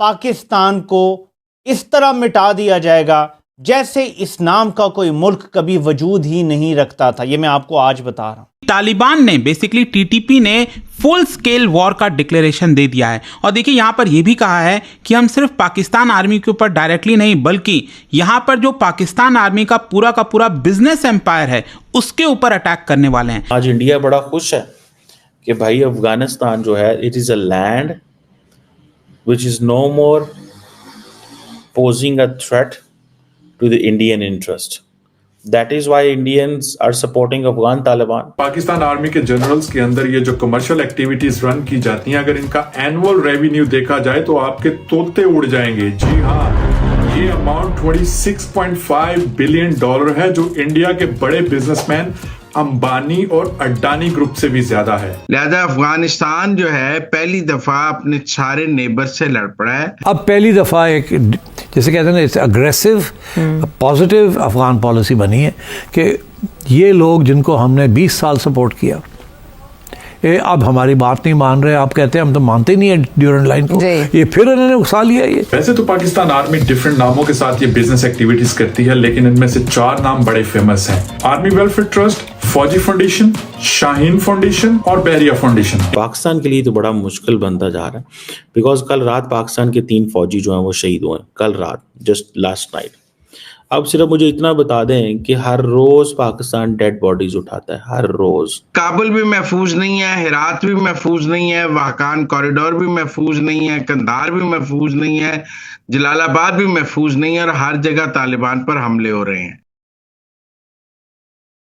पाकिस्तान को इस तरह मिटा दिया जाएगा जैसे इस नाम का कोई मुल्क कभी वजूद ही नहीं रखता था। ये मैं आपको आज बता रहा हूं। तालिबान ने बेसिकली टीटीपी ने फुल स्केल वॉर का डिक्लेरेशन दे दिया है। और देखिए यहां पर यह भी कहा है कि हम सिर्फ पाकिस्तान आर्मी के ऊपर डायरेक्टली नहीं बल्कि यहां पर जो पाकिस्तान आर्मी का पूरा बिजनेस एम्पायर है उसके ऊपर अटैक करने वाले हैं। आज इंडिया बड़ा खुश है कि भाई अफगानिस्तान जो है it is a land which is no more posing a threat to the Indian interest. That is why Indians are supporting Afghan Taliban. Pakistan army के जनरल्स के अंदर ये जो कमर्शियल एक्टिविटीज रन की जाती हैं, अगर इनका एनुअल रेवेन्यू देखा जाए तो आपके तोते उड़ जाएंगे। जी हाँ, ये अमाउंट $26.5 बिलियन है जो इंडिया के बड़े बिजनेसमैन अंबानी और अडानी ग्रुप से भी ज्यादा है। लिहाजा अफगानिस्तान जो है पहली दफा अपने सारे नेबर से लड़ पड़ा है। अब पहली दफा एक जैसे कहते हैं ना it's aggressive positive Afghan policy बनी है कि ये लोग जिनको हमने 20 साल सपोर्ट किया ये अब हमारी बात नहीं मान रहे। आप कहते हैं हम तो मानते ही नहीं है ड्यूरेंट लाइन को, ये फिर इन्होंने उकसा लिया। ये वैसे तो पाकिस्तान आर्मी डिफरेंट नामों के साथ ये बिजनेस एक्टिविटीज करती है, लेकिन इनमें से 4 नाम बड़े फेमस हैं। आर्मी वेलफेयर ट्रस्ट, फौजी फाउंडेशन, शाहीन फाउंडेशन और बहरिया फाउंडेशन। पाकिस्तान के लिए तो बड़ा मुश्किल बनता जा रहा है बिकॉज कल रात पाकिस्तान के 3 फौजी जो हैं वो शहीद हुए हैं, कल रात, जस्ट लास्ट नाइट। अब सिर्फ मुझे इतना बता दें कि हर रोज पाकिस्तान डेड बॉडीज उठाता है, हर रोज। काबुल भी महफूज नहीं है, हेरात भी महफूज नहीं है, वाकान कॉरिडोर भी महफूज नहीं है, कंधार भी महफूज नहीं है, जलालाबाद भी महफूज नहीं है और हर जगह तालिबान पर हमले हो रहे हैं।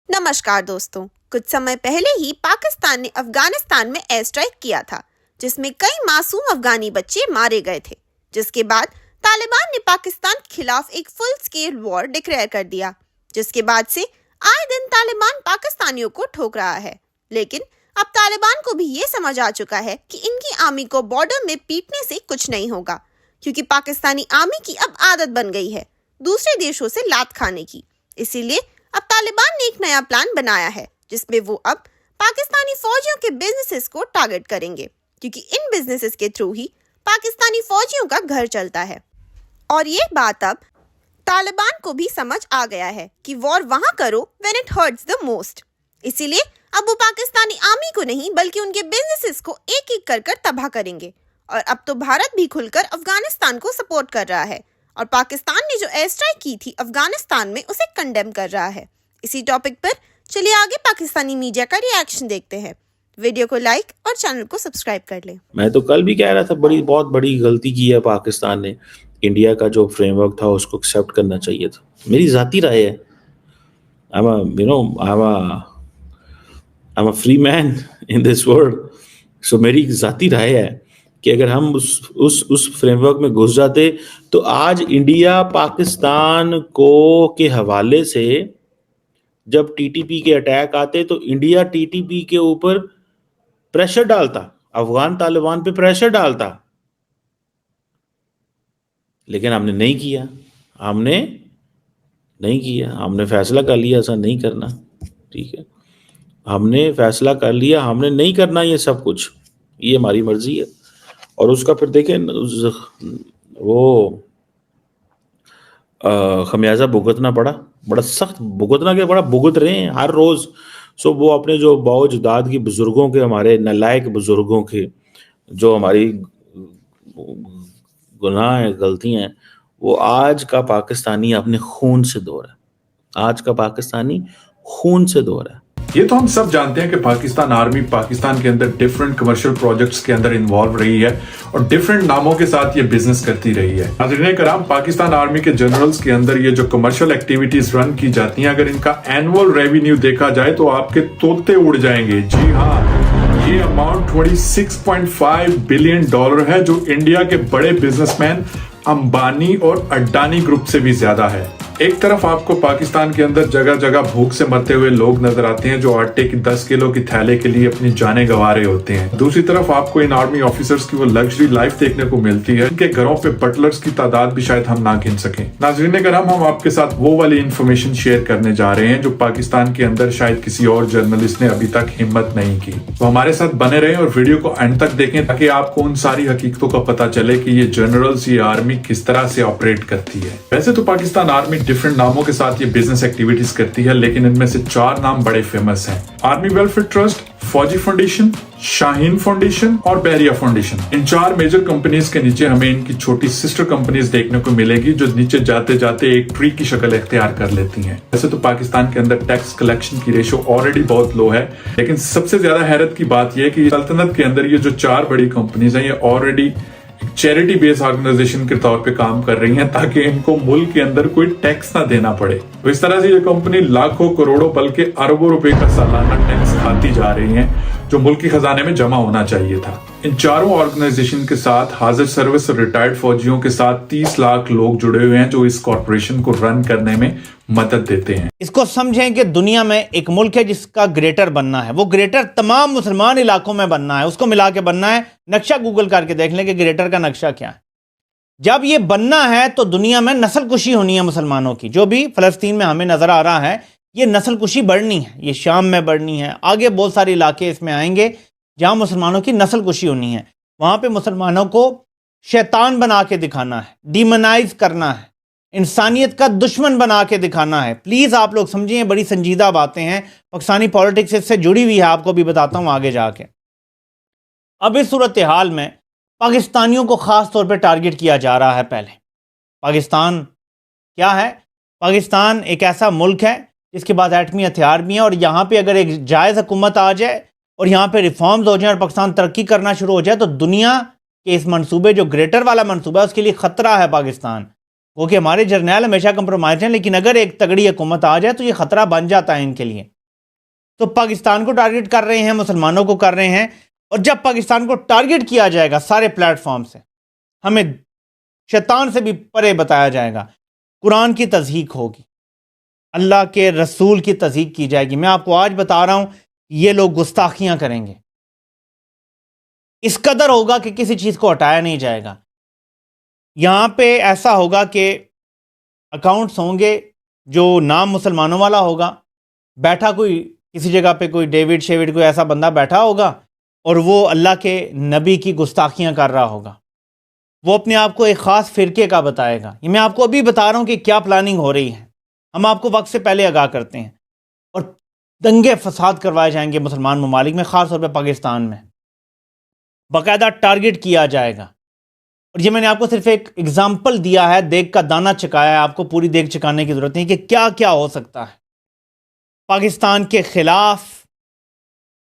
नमस्कार दोस्तों, कुछ समय पहले ही पाकिस्तान ने अफगानिस्तान में एयर स्ट्राइक किया था जिसमें कई मासूम अफगानी बच्चे मारे गए थे, जिसके बाद तालिबान ने पाकिस्तान के खिलाफ एक फुल स्केल वॉर डिक्लेयर कर दिया, जिसके बाद से आए दिन तालिबान पाकिस्तानियों को ठोक रहा है। लेकिन अब तालिबान को भी ये समझ आ चुका है कि इनकी आर्मी को बॉर्डर में पीटने से कुछ नहीं होगा, क्योंकि पाकिस्तानी आर्मी की अब आदत बन गई है दूसरे देशों से लात खाने की। इसीलिए अब तालिबान ने एक नया प्लान बनाया है जिसमें वो अब पाकिस्तानी फौजियों के बिजनेसेस को टारगेट करेंगे, क्योंकि इन बिजनेसेस के थ्रू ही पाकिस्तानी फौजियों का घर चलता है। और ये बात अब तालिबान को भी समझ आ गया है कि वॉर वहां करो when it hurts the most. इसीलिए अब वो पाकिस्तानी आर्मी को नहीं बल्कि उनके बिजनेसेस को एक एक कर तबाह करेंगे। और अब तो भारत भी खुलकर अफगानिस्तान को सपोर्ट कर रहा है और पाकिस्तान ने जो एयर स्ट्राइक की थी अफगानिस्तान में उसे कंडेम कर रहा है। इसी टॉपिक पर चलिए आगे पाकिस्तानी मीडिया का रिएक्शन देखते हैं। वीडियो को लाइक और चैनल को सब्सक्राइब कर लें। मैं तो कल भी कह रहा था बहुत बड़ी गलती की है पाकिस्तान ने। इंडिया का जो फ्रेमवर्क था उसको एक्सेप्ट करना चाहिए था। मेरी जाती राय है, I'm a free man in this world, so मेरी जाती राय है कि अगर हम उस फ्रेमवर्क में घुस जाते तो आज इंडिया पाकिस्तान को के हवाले से जब टीटीपी के अटैक आते तो इंडिया टीटीपी के ऊपर प्रेशर डालता, अफगान तालिबान पे प्रेशर डालता, लेकिन हमने नहीं किया। हमने फैसला कर लिया ऐसा नहीं करना, ठीक है, हमने फैसला कर लिया, हमने नहीं करना ये सब कुछ, ये हमारी मर्जी है। और उसका फिर देखें वो खमियाजा भुगतना पड़ा, बड़ा सख्त भुगतना के बड़ा भुगत रहे हैं हर रोज। सो वो अपने जो बाओजदाद की बुजुर्गों के, हमारे नालायक बुजुर्गों के जो हमारी गुनाह है, गलतियां हैं, वो आज का पाकिस्तानी अपने खून से धो रहा है, आज का पाकिस्तानी खून से धो रहा है। ये तो हम सब जानते हैं कि पाकिस्तान आर्मी पाकिस्तान के अंदर डिफरेंट कमर्शियल प्रोजेक्ट्स के अंदर इन्वॉल्व रही है और डिफरेंट नामों के साथ ये बिजनेस करती रही है। नाज़रीन कराम, पाकिस्तान आर्मी के जनरल्स के अंदर ये जो कमर्शियल एक्टिविटीज रन की जाती हैं, अगर इनका एनुअल रेवेन्यू देखा जाए तो आपके तोते उड़ जाएंगे। जी हाँ, ये अमाउंट $26.5 बिलियन है जो इंडिया के बड़े बिजनेसमैन अंबानी और अडानी ग्रुप से भी ज्यादा है। एक तरफ आपको पाकिस्तान के अंदर जगह जगह भूख से मरते हुए लोग नजर आते हैं जो आटे की 10 किलो की थैले के लिए अपनी जानें गंवा रहे होते हैं। दूसरी तरफ आपको इन आर्मी ऑफिसर्स की वो लग्जरी लाइफ देखने को मिलती है इनके घरों पे बटलर्स की तादाद भी शायद हम ना गिन सकें। नाज़रीन करम, हम आपके साथ वो वाली इंफॉर्मेशन शेयर करने जा रहे हैं जो पाकिस्तान के अंदर शायद किसी और जर्नलिस्ट ने अभी तक हिम्मत नहीं की। तो हमारे साथ बने रहें और वीडियो को एंड तक देखें ताकि आपको उन सारी हकीकतों का पता चले कि ये जनरल्स, ये आर्मी किस तरह से ऑपरेट करती है। वैसे तो पाकिस्तान आर्मी डिफरेंट नामों के साथ ये बिजनेस एक्टिविटीज करती है, लेकिन इनमें से 4 नाम बड़े फेमस हैं। आर्मी वेलफेयर ट्रस्ट, फौजी फाउंडेशन, शाहीन फाउंडेशन और बहरिया फाउंडेशन। इन 4 मेजर कंपनीज के नीचे हमें इनकी छोटी सिस्टर कंपनीज देखने को मिलेगी जो नीचे जाते जाते एक ट्री की शक्ल इख्तियार कर लेती हैं। वैसे तो पाकिस्तान के अंदर टैक्स कलेक्शन की रेशो ऑलरेडी बहुत लो है, लेकिन सबसे ज्यादा हैरत की बात यह है कि सल्तनत के अंदर ये जो 4 बड़ी कंपनीज हैं ये ऑलरेडी चैरिटी बेस्ड ऑर्गेनाइजेशन के तौर पे काम कर रही हैं ताकि इनको मुल्क के अंदर कोई टैक्स ना देना पड़े। तो इस तरह से ये कंपनी लाखों करोड़ों बल्कि अरबों रुपए का सालाना टैक्स खाती जा रही हैं जो मुल्क के खजाने में जमा होना चाहिए था। इन 4 ऑर्गेनाइजेशन के साथ हाजिर सर्विस और रिटायर्ड फौजियों के साथ 30 लाख लोग जुड़े हुए हैं जो इस कॉर्पोरेशन को रन करने में मदद देते हैं। इसको समझें कि दुनिया में एक मुल्क है जिसका ग्रेटर बनना है, वो ग्रेटर तमाम मुसलमान इलाकों में बनना है, उसको मिला के बनना है। नक्शा गूगल करके देख लें कि ग्रेटर का नक्शा क्या है। जब ये बनना है तो दुनिया में नस्ल कुशी होनी है मुसलमानों की। जो भी फ़लस्तीन में हमें नज़र आ रहा है ये नस्ल कुशी बढ़नी है, ये शाम में बढ़नी है, आगे बहुत सारे इलाके इसमें आएंगे जहाँ मुसलमानों की नस्ल कुशी होनी है। वहाँ पे मुसलमानों को शैतान बना के दिखाना है, डीमनाइज करना है, इंसानियत का दुश्मन बना के दिखाना है। प्लीज़ आप लोग समझिए, बड़ी संजीदा बातें हैं, पाकिस्तानी पॉलिटिक्स इससे जुड़ी हुई है, आपको भी बताता हूँ आगे जाके। अब इस सूरत हाल में पाकिस्तानियों को ख़ास तौर पे टारगेट किया जा रहा है। पहले पाकिस्तान क्या है? पाकिस्तान एक ऐसा मुल्क है जिसके पास एटमी हथियार भी हैं और यहाँ पे अगर एक जायज़ हुकूमत आ जाए और यहाँ पे रिफॉर्म्स हो जाए और पाकिस्तान तरक्की करना शुरू हो जाए तो दुनिया के इस मंसूबे, जो ग्रेटर वाला मंसूबा है, उसके लिए ख़तरा है पाकिस्तान। क्योंकि हमारे जर्नैल हमेशा कंप्रोमाइज़ हैं, लेकिन अगर एक तगड़ी हुकूमत आ जाए तो ये ख़तरा बन जाता है इनके लिए। तो पाकिस्तान को टारगेट कर रहे हैं, मुसलमानों को कर रहे हैं। और जब पाकिस्तान को टारगेट किया जाएगा सारे प्लेटफॉर्म से, हमें शैतान से भी परे बताया जाएगा, कुरान की तज़हीक होगी, अल्लाह के रसूल की तज़हीक की जाएगी। मैं आपको आज बता रहा हूँ ये लोग गुस्ताखियाँ करेंगे, इस कदर होगा कि किसी चीज़ को हटाया नहीं जाएगा। यहाँ पे ऐसा होगा कि अकाउंट्स होंगे जो नाम मुसलमानों वाला होगा, बैठा कोई किसी जगह पे कोई डेविड शेविड कोई ऐसा बंदा बैठा होगा और वो अल्लाह के नबी की गुस्ताखियाँ कर रहा होगा। वो अपने आप को एक ख़ास फ़िरके का बताएगा। ये मैं आपको अभी बता रहा हूँ कि क्या प्लानिंग हो रही है, हम आपको वक्त से पहले आगाह करते हैं। और दंगे फसाद करवाए जाएंगे मुसलमान ममालिक में, ख़ास तौर पर पाकिस्तान में, बाकायदा टारगेट किया जाएगा। और ये मैंने आपको सिर्फ एक एग्जाम्पल दिया है, देग का दाना चकाया है, आपको पूरी देग चकाने की ज़रूरत नहीं कि क्या क्या हो सकता है। पाकिस्तान के ख़िलाफ़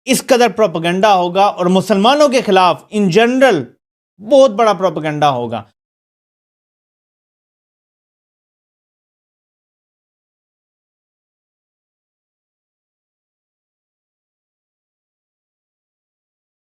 इस कदर प्रोपेगेंडा होगा और मुसलमानों के ख़िलाफ़ इन जनरल बहुत बड़ा प्रोपेगेंडा होगा।